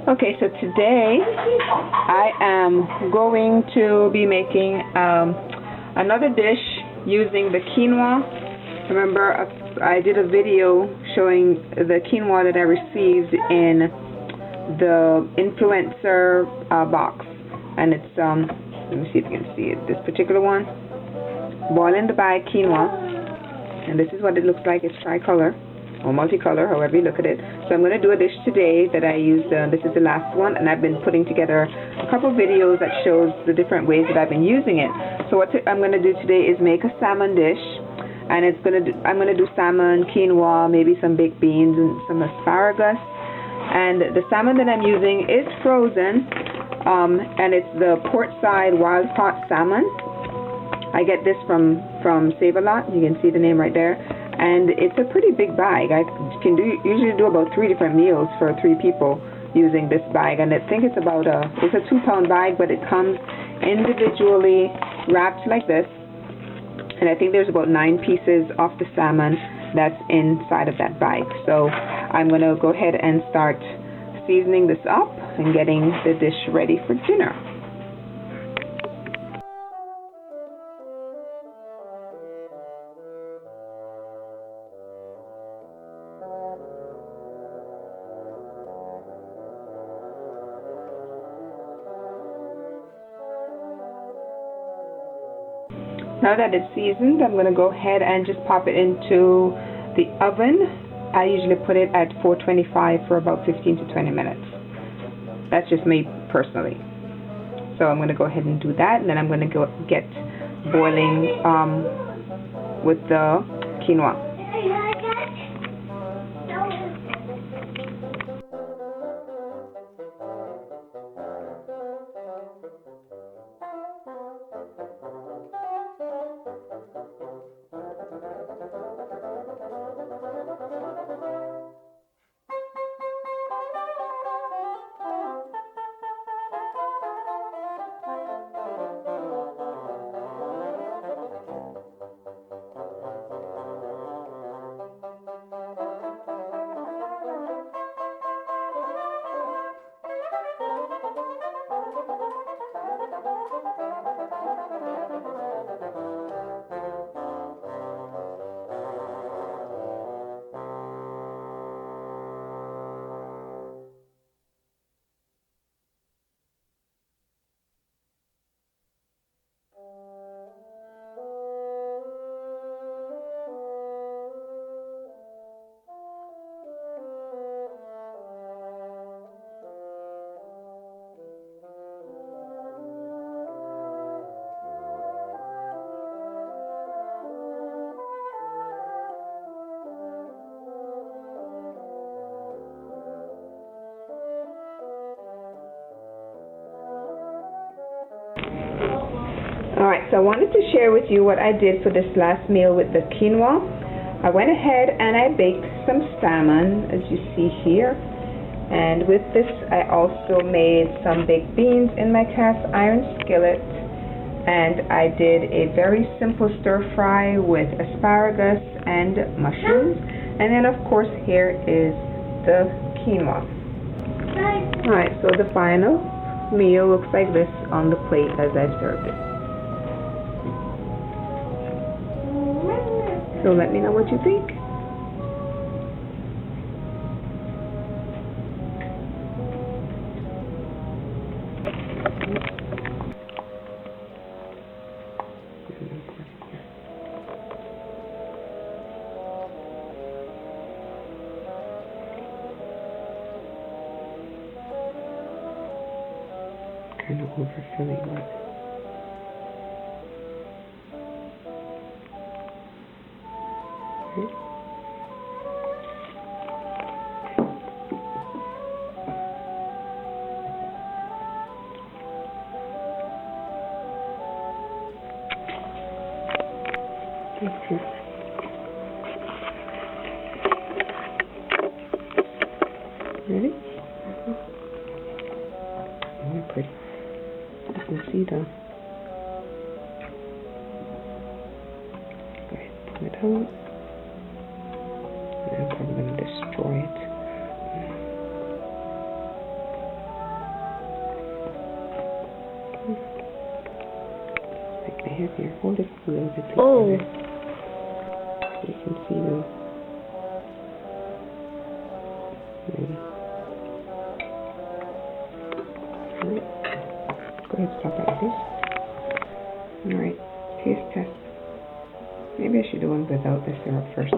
Okay, so today I am going to be making another dish using the quinoa. Remember, I did a video showing the quinoa that I received in the Influencer box, and it's let me see if you can see it. This particular one, boil in the bag quinoa, and this is what it looks like. It's tricolor or multicolor, however you look at it. So I'm going to do a dish today that I used. This is the last one, and I've been putting together a couple of videos that shows the different ways that I've been using it. So what I'm going to do today is make a salmon dish, and I'm going to do salmon, quinoa, maybe some baked beans, and some asparagus. And the salmon that I'm using is frozen, and it's the Portside wild caught salmon. I get this from Save-A-Lot. You can see the name right there. And it's a pretty big bag. I can usually do about 3 different meals for 3 people using this bag. And I think it's about it's a 2-pound bag, but it comes individually wrapped like this. And I think there's about 9 pieces of the salmon that's inside of that bag. So I'm going to go ahead and start seasoning this up and getting the dish ready for dinner. Now that it's seasoned, I'm going to go ahead and just pop it into the oven. I usually put it at 425 for about 15 to 20 minutes. That's just me personally. So I'm going to go ahead and do that, and then I'm going to go get boiling with the quinoa. Alright, so I wanted to share with you what I did for this last meal with the quinoa. I went ahead and I baked some salmon, as you see here. And with this, I also made some baked beans in my cast iron skillet. And I did a very simple stir fry with asparagus and mushrooms. And then, of course, here is the quinoa. Alright, so the final meal looks like this on the plate as I served it. So let me know what you think. Kind of overfilling it. Ready? Very pretty. You can see the. Go ahead, pull it out. I'm probably going to destroy it. Make my head here. Hold it a little bit. Oh. So you can see the. Alright. Go ahead, stop like this. Alright. Taste test. Maybe I should do one without the syrup first.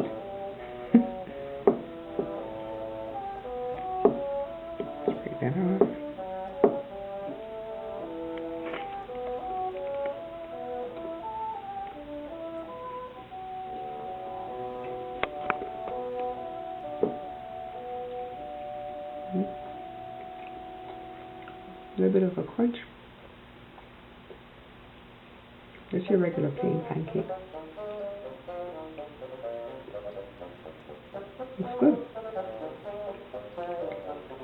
Break that off. A little bit of a crunch. It's your regular plain pancake. Looks good.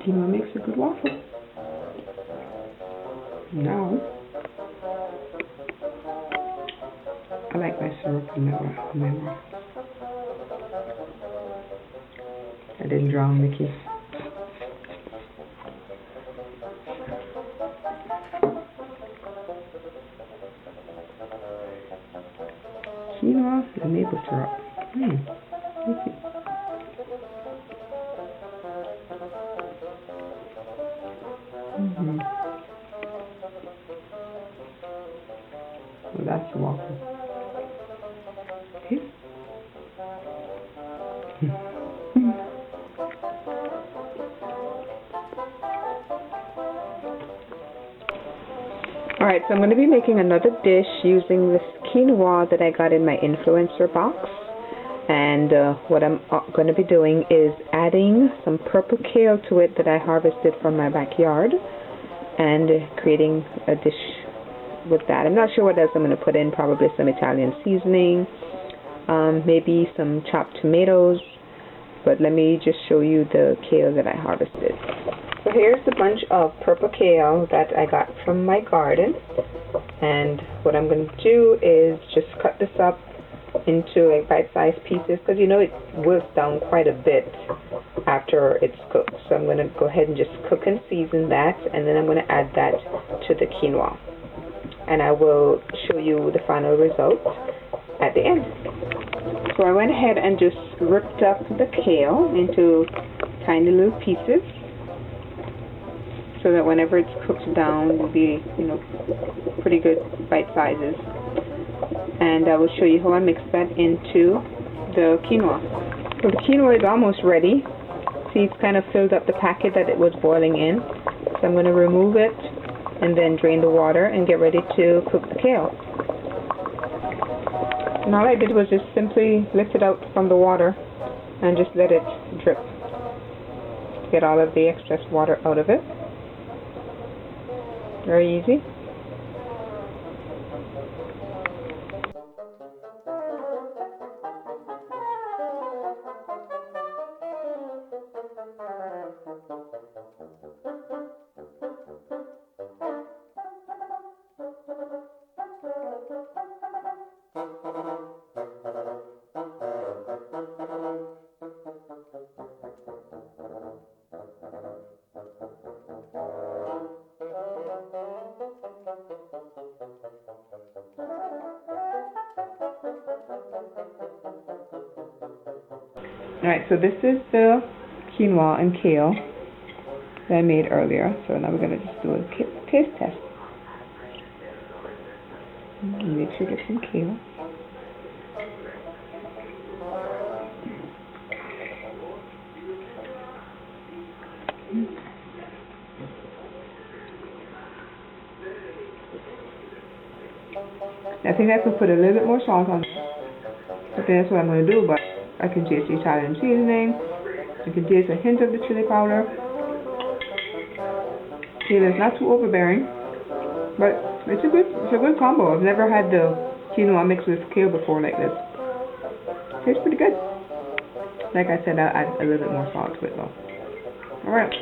Quinoa makes a good waffle. Now, I like my syrup vanilla. I didn't drown Mickey. Quinoa and maple syrup. Let's see. Well, that's the waffle. Okay. Alright, so I'm going to be making another dish using this quinoa that I got in my Influencer box. And what I'm going to be doing is adding some purple kale to it that I harvested from my backyard. And creating a dish with that. I'm not sure what else I'm going to put in. Probably some Italian seasoning. Maybe some chopped tomatoes. But let me just show you the kale that I harvested. So here's the bunch of purple kale that I got from my garden. And what I'm going to do is just cut this up into like bite-sized pieces, because you know it wilts down quite a bit after it's cooked. So I'm going to go ahead and just cook and season that, and then I'm going to add that to the quinoa. And I will show you the final result at the end. So I went ahead and just ripped up the kale into tiny little pieces, so that whenever it's cooked down, it will be, you know, pretty good bite sizes. And I will show you how I mix that into the quinoa. So the quinoa is almost ready. See, it's kind of filled up the packet that it was boiling in. So I'm going to remove it and then drain the water and get ready to cook the kale. And all I did was just simply lift it out from the water and just let it drip to get all of the excess water out of it. Very easy. Alright, so this is the quinoa and kale that I made earlier. So now we're going to just do a taste test. Make sure you get some kale. I think I could put a little bit more salt on it. I think that's what I'm going to do, but I can taste the Italian seasoning. You can taste a hint of the chili powder. Kale is not too overbearing, but it's a good combo. I've never had the quinoa mixed with kale before like this. Tastes pretty good. Like I said, I'll add a little bit more salt to it though. Alright.